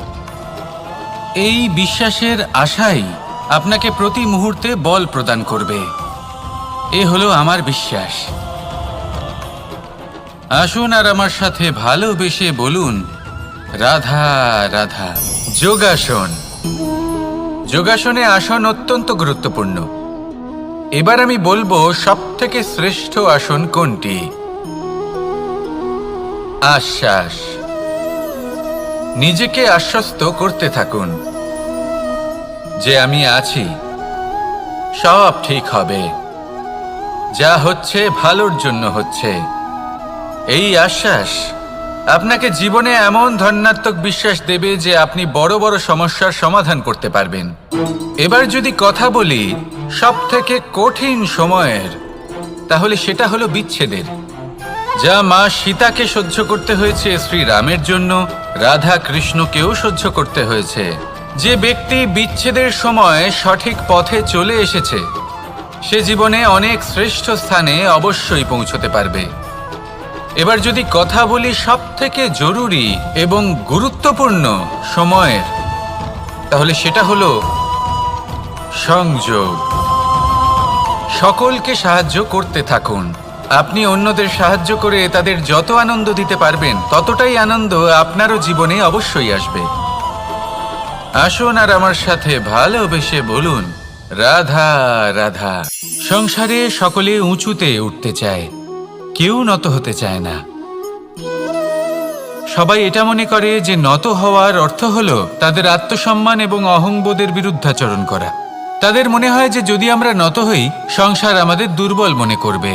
এই বিশ্বাসের আশাই আপনাকে প্রতি মুহূর্তে বল প্রদান করবে। এ হলো আমার বিশ্বাস। আসুন আর আমার সাথে ভালোবেসে বলুন, রাধা রাধা। যোগাসন। যোগাসনে আসন অত্যন্ত গুরুত্বপূর্ণ। এবার আমি বলবো সবথেকে শ্রেষ্ঠ আসন কোনটি। আশ্বাস। নিজেকে আশ্বস্ত করতে থাকুন যে আমি আছি, সব ঠিক হবে, যা হচ্ছে ভালোর জন্য হচ্ছে। এই আশ্বাস আপনাকে জীবনে এমন ধন্যাত্মক বিশ্বাস দেবে যে আপনি বড় বড় সমস্যার সমাধান করতে পারবেন। এবার যদি কথা বলি সবথেকে কঠিন সময়ের, তাহলে সেটা হলো বিচ্ছেদের। যা মা সীতাকে সহ্য করতে হয়েছে শ্রীরামের জন্য, রাধা কৃষ্ণকেও সহ্য করতে হয়েছে। যে ব্যক্তি বিচ্ছেদের সময় সঠিক পথে চলে এসেছে সে জীবনে অনেক শ্রেষ্ঠ স্থানে অবশ্যই পৌঁছতে পারবে। এবার যদি কথা বলি সবথেকে জরুরি এবং গুরুত্বপূর্ণ সময়ের, তাহলে সেটা হলো সংযোগ। সকলকে সাহায্য করতে থাকুন। আপনি অন্যদের সাহায্য করে তাদের যত আনন্দ দিতে পারবেন ততটাই আনন্দ আপনারও জীবনে অবশ্যই আসবে। আসুন আর আমার সাথে ভালোবেসে বলুন, রাধা রাধা। সংসারে সকলে উঁচুতে উঠতে চায়, কেউ নত হতে চায় না। সবাই এটা মনে করে যে নত হওয়ার অর্থ হলো তাদের আত্মসম্মান এবং অহংবোধের বিরুদ্ধাচরণ করা। তাদের মনে হয় যে যদি আমরা নত হই সংসার আমাদের দুর্বল মনে করবে,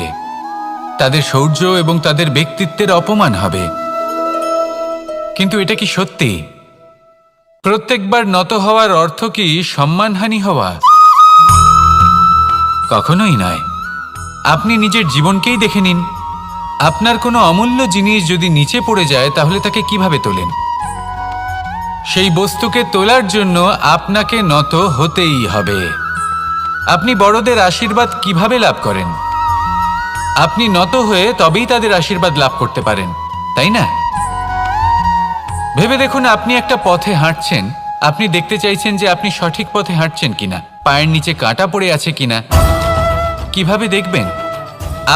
তাদের শৌর্য এবং তাদের ব্যক্তিত্বের অপমান হবে। কিন্তু এটা কি সত্যি? প্রত্যেকবার নত হওয়ার অর্থ কি সম্মানহানি হওয়া? কখনোই নয়। আপনি নিজের জীবনকেই দেখে নিন। আপনার কোনো অমূল্য জিনিস যদি নিচে পড়ে যায় তাহলে তাকে কিভাবে তোলেন? সেই বস্তুকে তোলার জন্য আপনাকে নত হতেই হবে। আপনি বড়দের আশীর্বাদ কিভাবে লাভ করেন? আপনি নত হয়ে তবেই তাদের আশীর্বাদ লাভ করতে পারেন, তাই না? ভেবে দেখুন, আপনি একটা পথে হাঁটছেন, আপনি দেখতে চাইছেন যে আপনি সঠিক পথে হাঁটছেন কিনা, পায়ের নিচে কাঁটা পড়ে আছে কিনা। কিভাবে দেখবেন?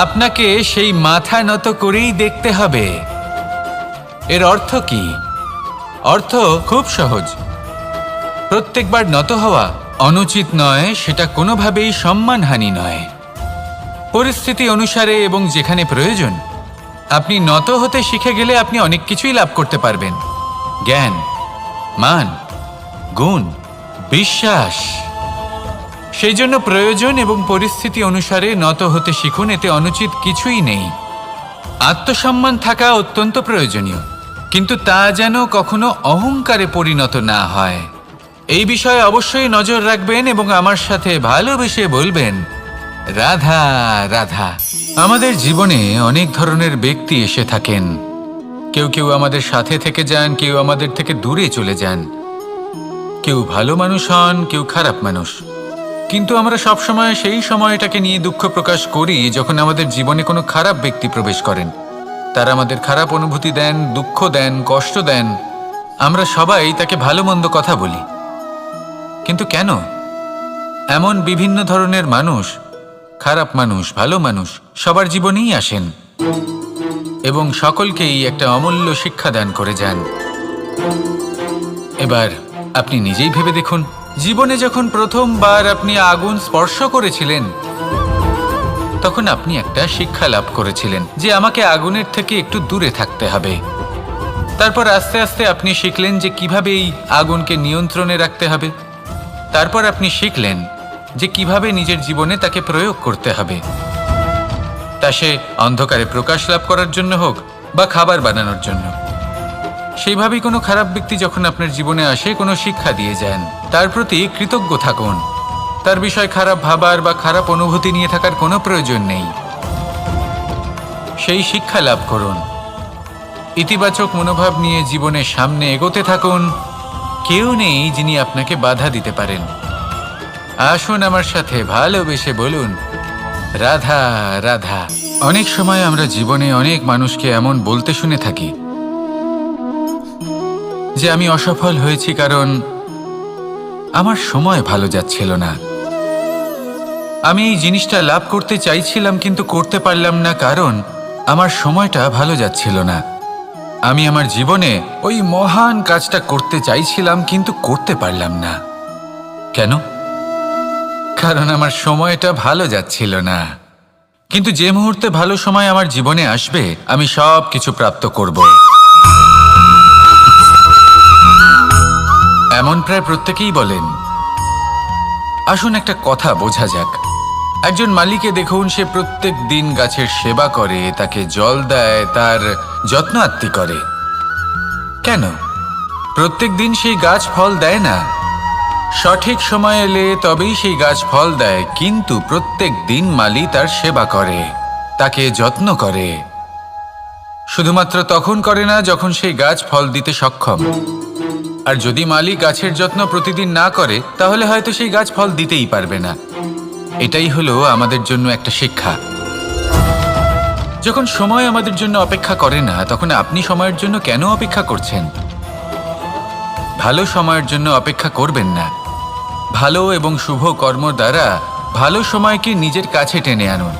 আপনাকে সেই মাথা নত করেই দেখতে হবে। এর অর্থ কি? অর্থ খুব সহজ। প্রত্যেকবার নত হওয়া অনুচিত নয়, সেটা কোনোভাবেই সম্মানহানি নয়। পরিস্থিতি অনুসারে এবং যেখানে প্রয়োজন আপনি নত হতে শিখে গেলে আপনি অনেক কিছুই লাভ করতে পারবেন। জ্ঞান, মান, গুণ, বিশ্বাস। সেই জন্য প্রয়োজন এবং পরিস্থিতি অনুসারে নত হতে শিখুন। এতে অনুচিত কিছুই নেই। আত্মসম্মান থাকা অত্যন্ত প্রয়োজনীয়, কিন্তু তা যেন কখনো অহংকারে পরিণত না হয়। এই বিষয়ে অবশ্যই নজর রাখবেন এবং আমার সাথে ভালোবেসে বলবেন, রাধা রাধা। আমাদের জীবনে অনেক ধরনের ব্যক্তি এসে থাকেন। কেউ কেউ আমাদের সাথে থেকে যান, কেউ আমাদের থেকে দূরে চলে যান। কেউ ভালো মানুষ হন, কেউ খারাপ মানুষ। কিন্তু আমরা সবসময় সেই সময়টাকে নিয়ে দুঃখ প্রকাশ করি যখন আমাদের জীবনে কোনো খারাপ ব্যক্তি প্রবেশ করেন। তারা আমাদের খারাপ অনুভূতি দেন, দুঃখ দেন, কষ্ট দেন। আমরা সবাই তাকে ভালো মন্দ কথা বলি। কিন্তু কেন? এমন বিভিন্ন ধরনের মানুষ, খারাপ মানুষ, ভালো মানুষ সবার জীবনেই আসেন এবং সকলকেই একটা অমূল্য শিক্ষা দান করে যান। এবার আপনি নিজেই ভেবে দেখুন, জীবনে যখন প্রথমবার আপনি আগুন স্পর্শ করেছিলেন তখন আপনি একটা শিক্ষা লাভ করেছিলেন যে আমাকে আগুনের থেকে একটু দূরে থাকতে হবে। তারপর আস্তে আস্তে আপনি শিখলেন যে কিভাবে এই আগুনকে নিয়ন্ত্রণে রাখতে হবে। তারপর আপনি শিখলেন যে কিভাবে নিজের জীবনে তাকে প্রয়োগ করতে হবে, তা সে অন্ধকারে প্রকাশ লাভ করার জন্য হোক বা খাবার বানানোর জন্য। সেইভাবেই কোনো খারাপ ব্যক্তি যখন আপনার জীবনে আসে কোনো শিক্ষা দিয়ে যান, তার প্রতি কৃতজ্ঞ থাকুন। তার বিষয় খারাপ ভাবার বা খারাপ অনুভূতি নিয়ে থাকার কোনো প্রয়োজন নেই। সেই শিক্ষা লাভ করুন, ইতিবাচক মনোভাব নিয়ে জীবনের সামনে এগোতে থাকুন। কেউ নেই যিনি আপনাকে বাধা দিতে পারেন। আসুন আমার সাথে ভালোবেসে বলুন, রাধা রাধা। অনেক সময় আমরা জীবনে অনেক মানুষকে এমন বলতে শুনে থাকি যে আমি অসফল হয়েছি কারণ আমার সময় ভালো যাচ্ছিল না। আমি এই জিনিসটা লাভ করতে চাইছিলাম কিন্তু করতে পারলাম না কারণ আমার সময়টা ভালো যাচ্ছিল না। আমি আমার জীবনে ওই মহান কাজটা করতে চাইছিলাম কিন্তু করতে পারলাম না। কেন? কারণ আমার সময়টা ভালো যাচ্ছিল না। কিন্তু যে মুহূর্তে ভালো সময় আমার জীবনে আসবে আমি সব কিছু প্রাপ্ত করব। এমন প্রায় প্রত্যেকেই বলেন। আসুন একটা কথা বোঝা যাক। একজন মালিকে দেখুন, সে প্রত্যেক দিন গাছের সেবা করে, তাকে জল দেয়, তার যত্ন আত্তি করে। কেন? প্রত্যেক দিন সেই গাছ ফল দেয় না। সঠিক সময় এলে তবেই সেই গাছ ফল দেয়, কিন্তু প্রত্যেক দিন মালি তার সেবা করে, তাকে যত্ন করে। শুধুমাত্র তখন করে না যখন সেই গাছ ফল দিতে সক্ষম। আর যদি মালি গাছের যত্ন প্রতিদিন না করে তাহলে হয়তো সেই গাছ ফল দিতেই পারবে না। এটাই হলো আমাদের জন্য একটা শিক্ষা। যখন সময় আমাদের জন্য অপেক্ষা করে না তখন আপনি সময়ের জন্য কেন অপেক্ষা করছেন? ভালো সময়ের জন্য অপেক্ষা করবেন না। ভালো এবং শুভ কর্ম দ্বারা ভালো সময়কে নিজের কাছে টেনে আনুন।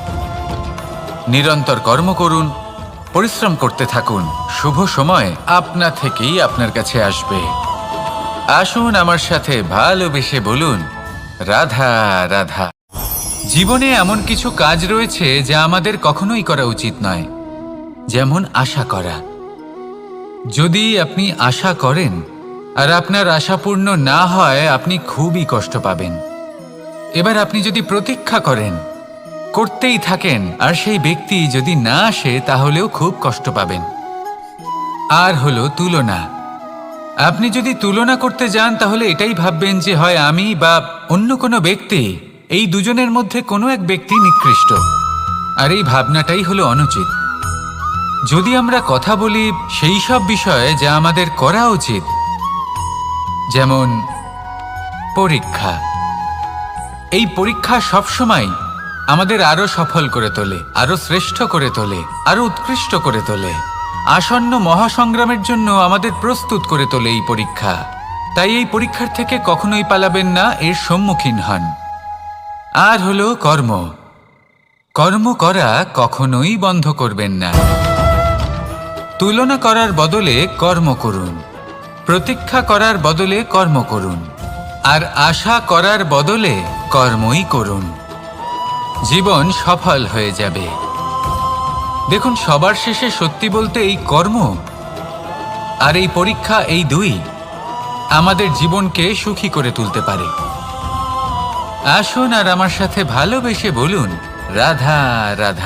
নিরন্তর কর্ম করুন, পরিশ্রম করতে থাকুন। শুভ সময় আপনা থেকেই আপনার কাছে আসবে। আসুন আমার সাথে ভালোবেসে বলুন, রাধা রাধা। জীবনে এমন কিছু কাজ রয়েছে যা আমাদের কখনোই করা উচিত নয়, যেমন আশা করা। যদি আপনি আশা করেন আর আপনার আশা পূর্ণ না হয় আপনি খুবই কষ্ট পাবেন। এবার আপনি যদি প্রতীক্ষা করেন, করতেই থাকেন, আর সেই ব্যক্তি যদি না আসে তাহলেও খুব কষ্ট পাবেন। আর হলো তুলনা। আপনি যদি তুলনা করতে যান তাহলে এটাই ভাববেন যে হয় আমি বা অন্য কোনো ব্যক্তি, এই দুজনের মধ্যে কোনো এক ব্যক্তি নিকৃষ্ট। আর এই ভাবনাটাই হলো অনুচিত। যদি আমরা কথা বলি সেই সব বিষয়ে যা আমাদের করা উচিত, যেমন পরীক্ষা। এই পরীক্ষা সবসময় আমাদের আরো সফল করে তোলে, আরো শ্রেষ্ঠ করে তোলে, আরো উৎকৃষ্ট করে তোলে। আসন্ন মহাসংগ্রামের জন্য আমাদের প্রস্তুত করে তোলে এই পরীক্ষা। তাই এই পরীক্ষার থেকে কখনোই পালাবেন না, এর সম্মুখীন হন। আর হলো কর্ম। কর্ম করা কখনোই বন্ধ করবেন না। তুলনা করার বদলে কর্ম করুন, প্রতীক্ষা করার বদলে কর্ম করুন, আর আশা করার বদলে কর্মই করুন। জীবন সফল হয়ে যাবে। দেখুন, সবার শেষে সত্যি বলতে এই কর্ম আর এই পরীক্ষা, এই দুই আমাদের জীবনকে সুখী করে তুলতে পারে। আসুন আর আমার সাথে ভালোবেসে বলুন, রাধা রাধা।